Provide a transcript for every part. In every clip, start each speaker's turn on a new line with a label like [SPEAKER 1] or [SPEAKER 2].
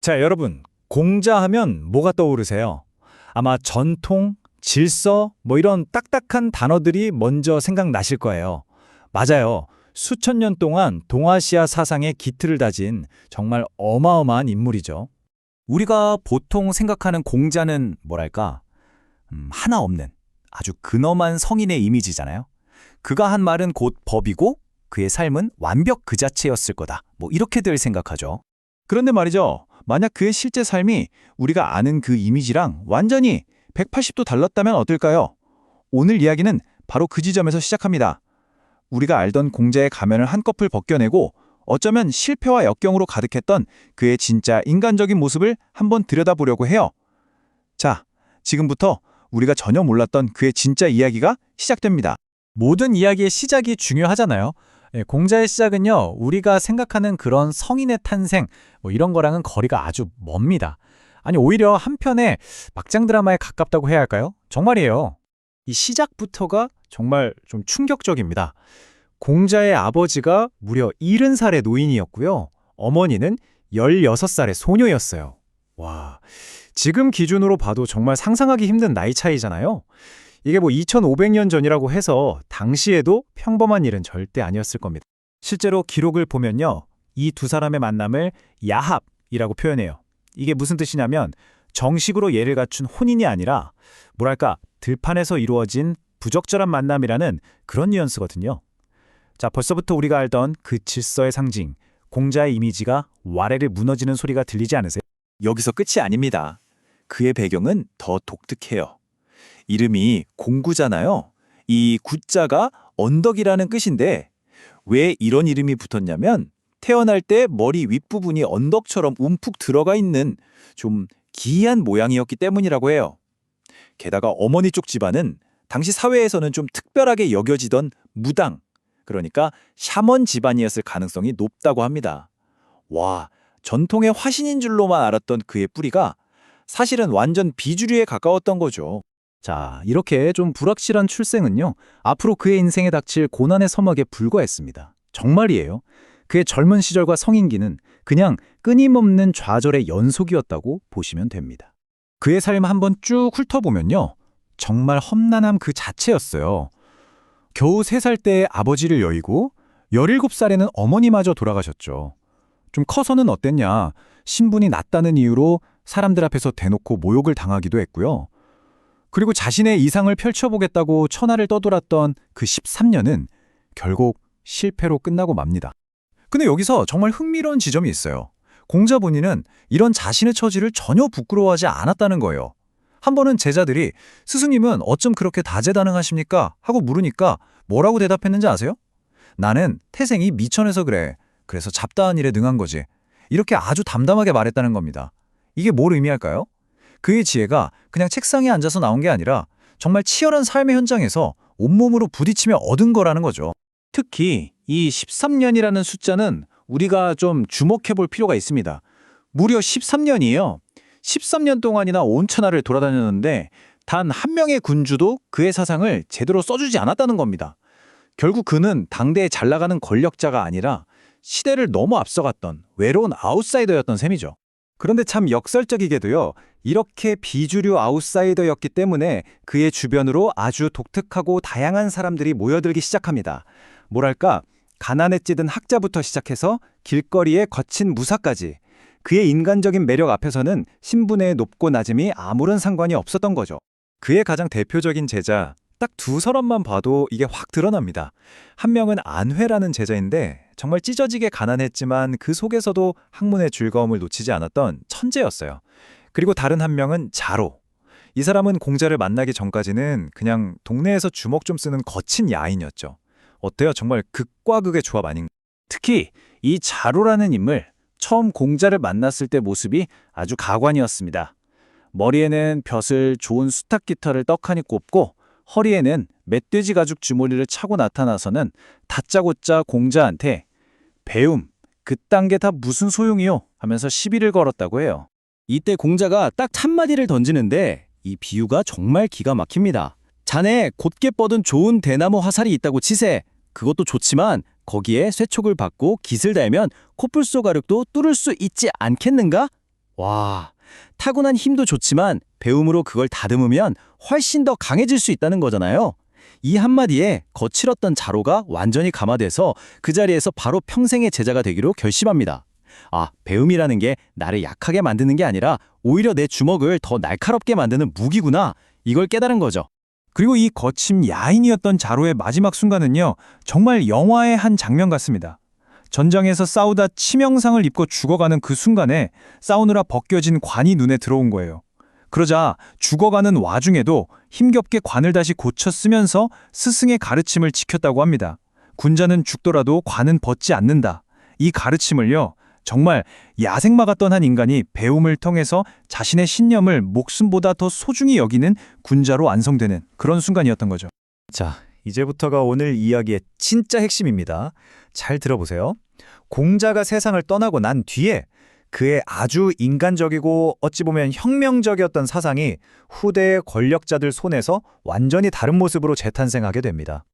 [SPEAKER 1] 자, 여러분, 공자하면 뭐가 떠오르세요? 아마 전통, 질서, 이런 딱딱한 단어들이 먼저 생각나실 거예요. 맞아요. 수천 년 동안 동아시아 사상의 기틀을 다진 정말 어마어마한 인물이죠.
[SPEAKER 2] 우리가 보통 생각하는 공자는 뭐랄까, 하나 없는 아주 근엄한 성인의 이미지잖아요. 그가 한 말은 곧 법이고 그의 삶은 완벽 그 자체였을 거다. 이렇게들 생각하죠.
[SPEAKER 3] 그런데 말이죠. 만약 그의 실제 삶이 우리가 아는 그 이미지랑 완전히 180도 달랐다면 어떨까요? 오늘 이야기는 바로 그 지점에서 시작합니다. 우리가 알던 공자의 가면을 한꺼풀 벗겨내고 어쩌면 실패와 역경으로 가득했던 그의 진짜 인간적인 모습을 한번 들여다보려고 해요. 자, 지금부터 우리가 전혀 몰랐던 그의 진짜 이야기가 시작됩니다.
[SPEAKER 1] 모든 이야기의 시작이 중요하잖아요. 공자의 시작은요, 우리가 생각하는 그런 성인의 탄생, 이런 거랑은 거리가 아주 멉니다. 아니, 오히려 한편의 막장 드라마에 가깝다고 해야 할까요? 정말이에요. 이 시작부터가 정말 좀 충격적입니다. 공자의 아버지가 무려 70살의 노인이었고요. 어머니는 16살의 소녀였어요. 와, 지금 기준으로 봐도 정말 상상하기 힘든 나이 차이잖아요. 이게 2500년 전이라고 해서 당시에도 평범한 일은 절대 아니었을 겁니다. 실제로 기록을 보면요, 이 두 사람의 만남을 야합이라고 표현해요. 이게 무슨 뜻이냐면 정식으로 예를 갖춘 혼인이 아니라 뭐랄까 들판에서 이루어진 부적절한 만남이라는 그런 뉘앙스거든요. 자, 벌써부터 우리가 알던 그 질서의 상징, 공자의 이미지가 와레를 무너지는 소리가 들리지 않으세요?
[SPEAKER 3] 여기서 끝이 아닙니다. 그의 배경은 더 독특해요. 이름이 공구잖아요. 이 구자가 언덕이라는 뜻인데 왜 이런 이름이 붙었냐면 태어날 때 머리 윗부분이 언덕처럼 움푹 들어가 있는 좀 기이한 모양이었기 때문이라고 해요. 게다가 어머니 쪽 집안은 당시 사회에서는 좀 특별하게 여겨지던 무당, 그러니까 샤먼 집안이었을 가능성이 높다고 합니다. 와, 전통의 화신인 줄로만 알았던 그의 뿌리가 사실은 완전 비주류에 가까웠던 거죠.
[SPEAKER 2] 자, 이렇게 좀 불확실한 출생은요, 앞으로 그의 인생에 닥칠 고난의 서막에 불과했습니다. 정말이에요. 그의 젊은 시절과 성인기는 그냥 끊임없는 좌절의 연속이었다고 보시면 됩니다. 그의 삶 한번 쭉 훑어보면요, 정말 험난함 그 자체였어요. 겨우 3살 때 아버지를 여의고 17살에는 어머니마저 돌아가셨죠. 좀 커서는 어땠냐, 신분이 낮다는 이유로 사람들 앞에서 대놓고 모욕을 당하기도 했고요. 그리고 자신의 이상을 펼쳐보겠다고 천하를 떠돌았던 그 13년은 결국 실패로 끝나고 맙니다. 근데 여기서 정말 흥미로운 지점이 있어요. 공자 본인은 이런 자신의 처지를 전혀 부끄러워하지 않았다는 거예요. 한 번은 제자들이 스승님은 어쩜 그렇게 다재다능하십니까? 하고 물으니까 뭐라고 대답했는지 아세요? 나는 태생이 미천해서 그래. 그래서 잡다한 일에 능한 거지. 이렇게 아주 담담하게 말했다는 겁니다. 이게 뭘 의미할까요? 그의 지혜가 그냥 책상에 앉아서 나온 게 아니라 정말 치열한 삶의 현장에서 온몸으로 부딪히며 얻은 거라는 거죠.
[SPEAKER 3] 특히 이 13년이라는 숫자는 우리가 좀 주목해 볼 필요가 있습니다. 무려 13년이에요. 13년 동안이나 온 천하를 돌아다녔는데 단 한 명의 군주도 그의 사상을 제대로 써주지 않았다는 겁니다. 결국 그는 당대에 잘 나가는 권력자가 아니라 시대를 너무 앞서갔던 외로운 아웃사이더였던 셈이죠.
[SPEAKER 2] 그런데 참 역설적이게도요, 이렇게 비주류 아웃사이더였기 때문에 그의 주변으로 아주 독특하고 다양한 사람들이 모여들기 시작합니다. 뭐랄까, 가난에 찌든 학자부터 시작해서 길거리의 거친 무사까지 그의 인간적인 매력 앞에서는 신분의 높고 낮음이 아무런 상관이 없었던 거죠. 그의 가장 대표적인 제자, 딱 두 사람만 봐도 이게 확 드러납니다. 한 명은 안회라는 제자인데 정말 찢어지게 가난했지만 그 속에서도 학문의 즐거움을 놓치지 않았던 천재였어요. 그리고 다른 한 명은 자로. 이 사람은 공자를 만나기 전까지는 그냥 동네에서 주먹 좀 쓰는 거친 야인이었죠. 어때요? 정말 극과 극의 조합 아닌가요?
[SPEAKER 3] 특히 이 자로라는 인물, 처음 공자를 만났을 때 모습이 아주 가관이었습니다. 머리에는 벼슬 좋은 수탉 깃털을 떡하니 꼽고 허리에는 멧돼지 가죽 주머니를 차고 나타나서는 다짜고짜 공자한테 배움, 그딴 게 다 무슨 소용이요? 하면서 시비를 걸었다고 해요.
[SPEAKER 2] 이때 공자가 딱 한마디를 던지는데 이 비유가 정말 기가 막힙니다. 자네 곧게 뻗은 좋은 대나무 화살이 있다고 치세. 그것도 좋지만 거기에 쇠촉을 받고 깃을 달면 코뿔소 가죽도 뚫을 수 있지 않겠는가?
[SPEAKER 4] 와, 타고난 힘도 좋지만 배움으로 그걸 다듬으면 훨씬 더 강해질 수 있다는 거잖아요. 이 한마디에 거칠었던 자로가 완전히 감화돼서 그 자리에서 바로 평생의 제자가 되기로 결심합니다. 아, 배움이라는 게 나를 약하게 만드는 게 아니라 오히려 내 주먹을 더 날카롭게 만드는 무기구나. 이걸 깨달은 거죠.
[SPEAKER 5] 그리고 이 거침 야인이었던 자로의 마지막 순간은요, 정말 영화의 한 장면 같습니다. 전장에서 싸우다 치명상을 입고 죽어가는 그 순간에 싸우느라 벗겨진 관이 눈에 들어온 거예요. 그러자 죽어가는 와중에도 힘겹게 관을 다시 고쳐 쓰면서 스승의 가르침을 지켰다고 합니다. 군자는 죽더라도 관은 벗지 않는다. 이 가르침을요, 정말 야생 막았던 한 인간이 배움을 통해서 자신의 신념을 목숨보다 더 소중히 여기는 군자로 완성되는 그런 순간이었던 거죠.
[SPEAKER 2] 자, 이제부터가 오늘 이야기의 진짜 핵심입니다. 잘 들어보세요. 공자가 세상을 떠나고 난 뒤에 그의 아주 인간적이고 어찌 보면 혁명적이었던 사상이 후대의 권력자들 손에서 완전히 다른 모습으로 재탄생하게 됩니다.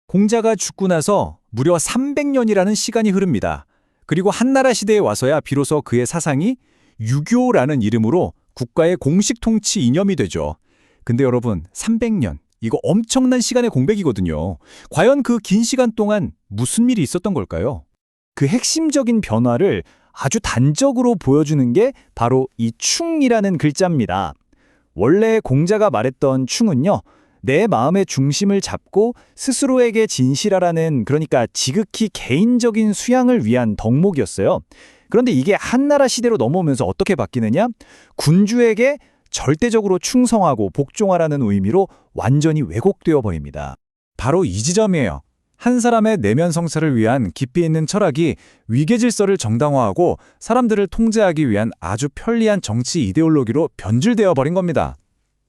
[SPEAKER 2] 공자가 죽고 나서 무려 300년이라는 시간이 흐릅니다. 그리고 한나라 시대에 와서야 비로소 그의 사상이 유교라는 이름으로 국가의 공식 통치 이념이 되죠. 근데 여러분, 300년, 이거 엄청난 시간의 공백이거든요. 과연 그 긴 시간 동안 무슨 일이 있었던 걸까요? 그 핵심적인 변화를 아주 단적으로 보여주는 게 바로 이 충이라는 글자입니다. 원래 공자가 말했던 충은요, 내 마음의 중심을 잡고 스스로에게 진실하라는, 그러니까 지극히 개인적인 수양을 위한 덕목이었어요. 그런데 이게 한나라 시대로 넘어오면서 어떻게 바뀌느냐? 군주에게 절대적으로 충성하고 복종하라는 의미로 완전히 왜곡되어 버립니다. 바로 이 지점이에요. 한 사람의 내면 성찰을 위한 깊이 있는 철학이 위계 질서를 정당화하고 사람들을 통제하기 위한 아주 편리한 정치 이데올로기로 변질되어 버린 겁니다.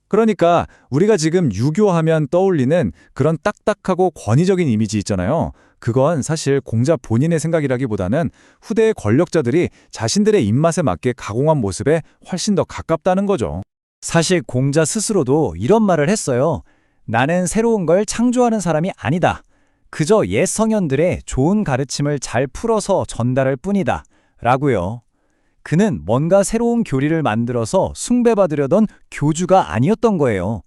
[SPEAKER 2] 그러니까 우리가 지금 유교하면 떠올리는 그런 딱딱하고 권위적인 이미지 있잖아요. 그건 사실 공자 본인의 생각이라기보다는 후대의 권력자들이 자신들의 입맛에 맞게 가공한 모습에 훨씬 더 가깝다는 거죠. 사실 공자 스스로도 이런 말을 했어요. 나는 새로운 걸 창조하는 사람이 아니다. 그저 옛 성현들의 좋은 가르침을 잘 풀어서 전달할 뿐이다. 라고요. 그는 뭔가 새로운 교리를 만들어서 숭배받으려던 교주가 아니었던 거예요.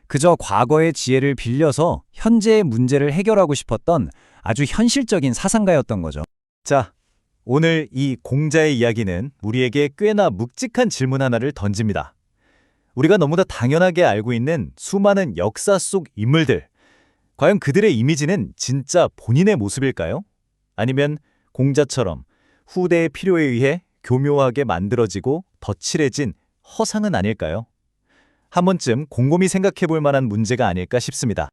[SPEAKER 2] 그저 과거의 지혜를 빌려서 현재의 문제를 해결하고 싶었던 아주 현실적인 사상가였던 거죠. 자, 오늘 이 공자의 이야기는 우리에게 꽤나 묵직한 질문 하나를 던집니다. 우리가 너무나 당연하게 알고 있는 수많은 역사 속 인물들, 과연 그들의 이미지는 진짜 본인의 모습일까요? 아니면 공자처럼 후대의 필요에 의해 교묘하게 만들어지고 덧칠해진 허상은 아닐까요? 한 번쯤 곰곰이 생각해 볼 만한 문제가 아닐까 싶습니다.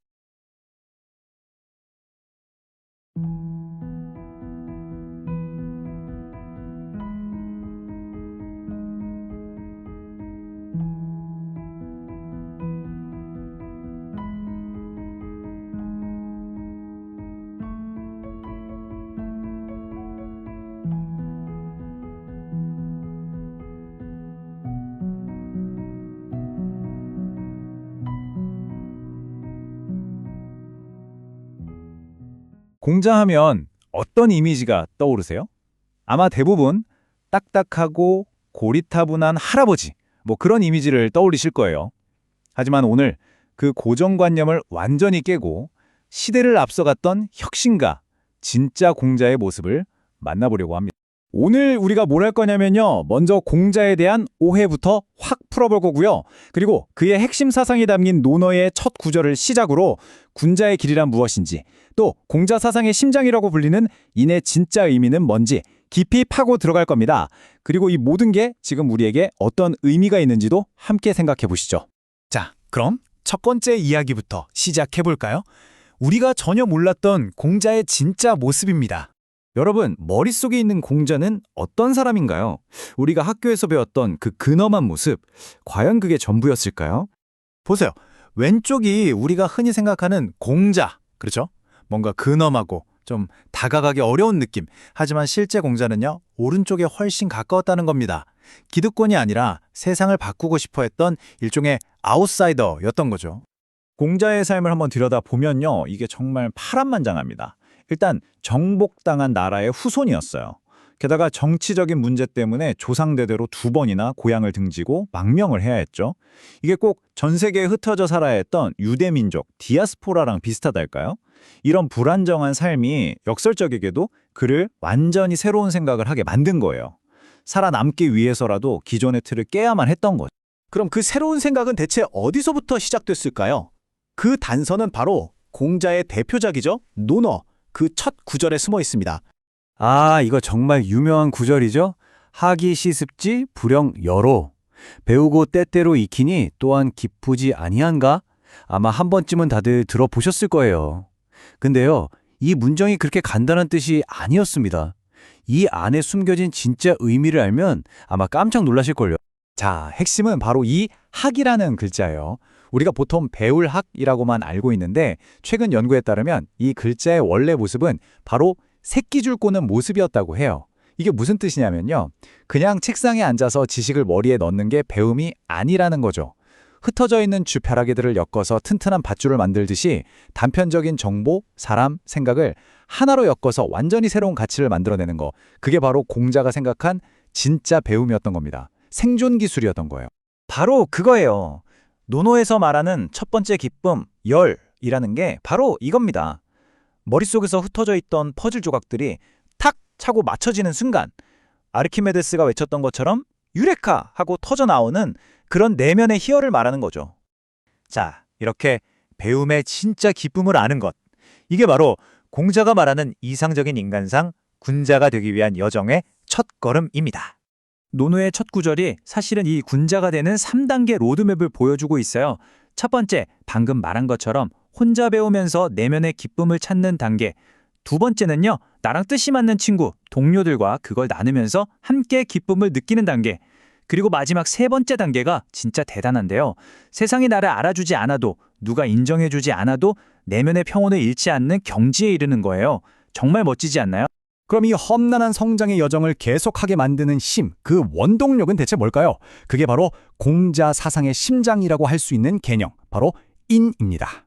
[SPEAKER 2] 공자하면 어떤 이미지가 떠오르세요? 아마 대부분 딱딱하고 고리타분한 할아버지, 뭐 그런 이미지를 떠올리실 거예요. 하지만 오늘 그 고정관념을 완전히 깨고 시대를 앞서갔던 혁신가, 진짜 공자의 모습을 만나보려고 합니다. 오늘 우리가 뭘 할 거냐면요. 먼저 공자에 대한 오해부터 확 풀어볼 거고요. 그리고 그의 핵심 사상이 담긴 논어의 첫 구절을 시작으로 군자의 길이란 무엇인지, 또 공자 사상의 심장이라고 불리는 인의 진짜 의미는 뭔지 깊이 파고 들어갈 겁니다. 그리고 이 모든 게 지금 우리에게 어떤 의미가 있는지도 함께 생각해 보시죠. 자, 그럼 첫 번째 이야기부터 시작해 볼까요? 우리가 전혀 몰랐던 공자의 진짜 모습입니다. 여러분, 머릿속에 있는 공자는 어떤 사람인가요? 우리가 학교에서 배웠던 그 근엄한 모습, 과연 그게 전부였을까요? 보세요. 왼쪽이 우리가 흔히 생각하는 공자, 그렇죠? 뭔가 근엄하고 좀 다가가기 어려운 느낌. 하지만 실제 공자는요, 오른쪽에 훨씬 가까웠다는 겁니다. 기득권이 아니라 세상을 바꾸고 싶어 했던 일종의 아웃사이더였던 거죠. 공자의 삶을 한번 들여다보면요, 이게 정말 파란만장합니다. 일단 정복당한 나라의 후손이었어요. 게다가 정치적인 문제 때문에 조상대대로 2번이나 고향을 등지고 망명을 해야 했죠. 이게 꼭 전 세계에 흩어져 살아야 했던 유대민족, 디아스포라랑 비슷하달까요? 이런 불안정한 삶이 역설적이게도 그를 완전히 새로운 생각을 하게 만든 거예요. 살아남기 위해서라도 기존의 틀을 깨야만 했던 거죠.
[SPEAKER 6] 그럼 그 새로운 생각은 대체 어디서부터 시작됐을까요? 그 단서는 바로 공자의 대표작이죠. 논어, 그 첫 구절에 숨어 있습니다.
[SPEAKER 1] 아, 이거 정말 유명한 구절이죠? 하기 시습지 불영 여로. 배우고 때때로 익히니 또한 기쁘지 아니한가? 아마 한 번쯤은 다들 들어보셨을 거예요. 근데요, 이 문장이 그렇게 간단한 뜻이 아니었습니다. 이 안에 숨겨진 진짜 의미를 알면 아마 깜짝 놀라실걸요.
[SPEAKER 2] 자, 핵심은 바로 이 학이라는 글자예요. 우리가 보통 배울 학이라고만 알고 있는데 최근 연구에 따르면 이 글자의 원래 모습은 바로 새끼줄 꼬는 모습이었다고 해요. 이게 무슨 뜻이냐면요. 그냥 책상에 앉아서 지식을 머리에 넣는 게 배움이 아니라는 거죠. 흩어져 있는 주벼라기들을 엮어서 튼튼한 밧줄을 만들듯이 단편적인 정보, 사람, 생각을 하나로 엮어서 완전히 새로운 가치를 만들어내는 거. 그게 바로 공자가 생각한 진짜 배움이었던 겁니다. 생존 기술이었던 거예요.
[SPEAKER 3] 바로 그거예요. 논어에서 말하는 첫 번째 기쁨, 열이라는 게 바로 이겁니다. 머릿속에서 흩어져 있던 퍼즐 조각들이 탁 차고 맞춰지는 순간 아르키메데스가 외쳤던 것처럼 유레카 하고 터져 나오는 그런 내면의 희열을 말하는 거죠. 자, 이렇게 배움의 진짜 기쁨을 아는 것. 이게 바로 공자가 말하는 이상적인 인간상 군자가 되기 위한 여정의 첫 걸음입니다.
[SPEAKER 5] 논어의 첫 구절이 사실은 이 군자가 되는 3단계 로드맵을 보여주고 있어요. 첫 번째, 방금 말한 것처럼 혼자 배우면서 내면의 기쁨을 찾는 단계. 두 번째는요, 나랑 뜻이 맞는 친구, 동료들과 그걸 나누면서 함께 기쁨을 느끼는 단계. 그리고 마지막 세 번째 단계가 진짜 대단한데요. 세상이 나를 알아주지 않아도, 누가 인정해주지 않아도 내면의 평온을 잃지 않는 경지에 이르는 거예요. 정말 멋지지 않나요?
[SPEAKER 6] 그럼 이 험난한 성장의 여정을 계속하게 만드는 힘, 그 원동력은 대체 뭘까요? 그게 바로 공자 사상의 심장이라고 할 수 있는 개념, 바로 인입니다.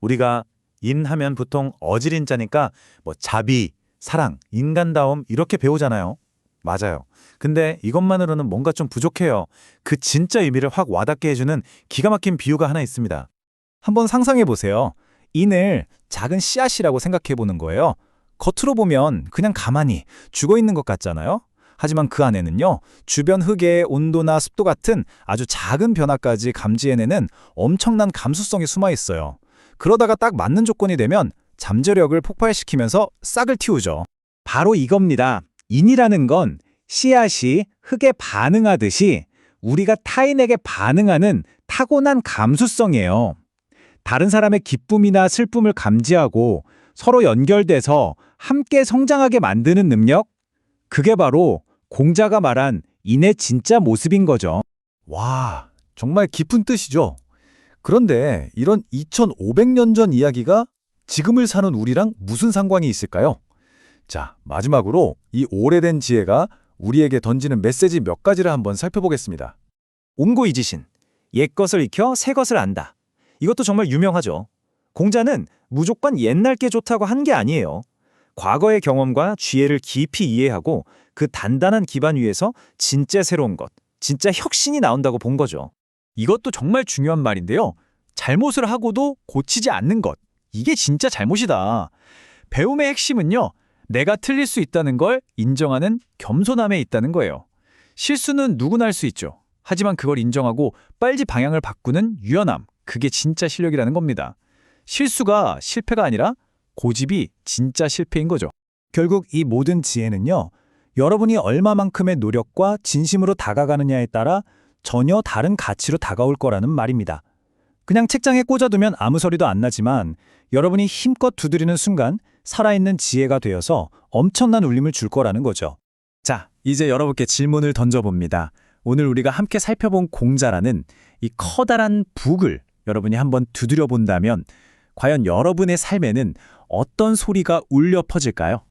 [SPEAKER 3] 우리가 인하면 보통 어지린자니까 자비, 사랑, 인간다움 이렇게 배우잖아요. 맞아요. 근데 이것만으로는 뭔가 좀 부족해요. 그 진짜 의미를 확 와닿게 해주는 기가 막힌 비유가 하나 있습니다.
[SPEAKER 2] 한번 상상해 보세요. 인을 작은 씨앗이라고 생각해 보는 거예요. 겉으로 보면 그냥 가만히 죽어 있는 것 같잖아요. 하지만 그 안에는요, 주변 흙의 온도나 습도 같은 아주 작은 변화까지 감지해내는 엄청난 감수성이 숨어 있어요. 그러다가 딱 맞는 조건이 되면 잠재력을 폭발시키면서 싹을 틔우죠. 바로 이겁니다. 인이라는 건 씨앗이 흙에 반응하듯이 우리가 타인에게 반응하는 타고난 감수성이에요. 다른 사람의 기쁨이나 슬픔을 감지하고 서로 연결돼서 함께 성장하게 만드는 능력? 그게 바로 공자가 말한 인의 진짜 모습인 거죠.
[SPEAKER 1] 와, 정말 깊은 뜻이죠. 그런데 이런 2500년 전 이야기가 지금을 사는 우리랑 무슨 상관이 있을까요? 자, 마지막으로 이 오래된 지혜가 우리에게 던지는 메시지 몇 가지를 한번 살펴보겠습니다.
[SPEAKER 3] 옹고이지신, 옛것을 익혀 새것을 안다. 이것도 정말 유명하죠. 공자는 무조건 옛날 게 좋다고 한 게 아니에요. 과거의 경험과 지혜를 깊이 이해하고 그 단단한 기반 위에서 진짜 새로운 것, 진짜 혁신이 나온다고 본 거죠.
[SPEAKER 1] 이것도 정말 중요한 말인데요. 잘못을 하고도 고치지 않는 것. 이게 진짜 잘못이다. 배움의 핵심은요. 내가 틀릴 수 있다는 걸 인정하는 겸손함에 있다는 거예요. 실수는 누구나 할 수 있죠. 하지만 그걸 인정하고 빨리 방향을 바꾸는 유연함. 그게 진짜 실력이라는 겁니다. 실수가 실패가 아니라 고집이 진짜 실패인 거죠.
[SPEAKER 2] 결국 이 모든 지혜는요, 여러분이 얼마만큼의 노력과 진심으로 다가가느냐에 따라 전혀 다른 가치로 다가올 거라는 말입니다. 그냥 책장에 꽂아두면 아무 소리도 안 나지만 여러분이 힘껏 두드리는 순간 살아있는 지혜가 되어서 엄청난 울림을 줄 거라는 거죠. 자, 이제 여러분께 질문을 던져봅니다. 오늘 우리가 함께 살펴본 공자라는 이 커다란 북을 여러분이 한번 두드려 본다면 과연 여러분의 삶에는 어떤 소리가 울려 퍼질까요?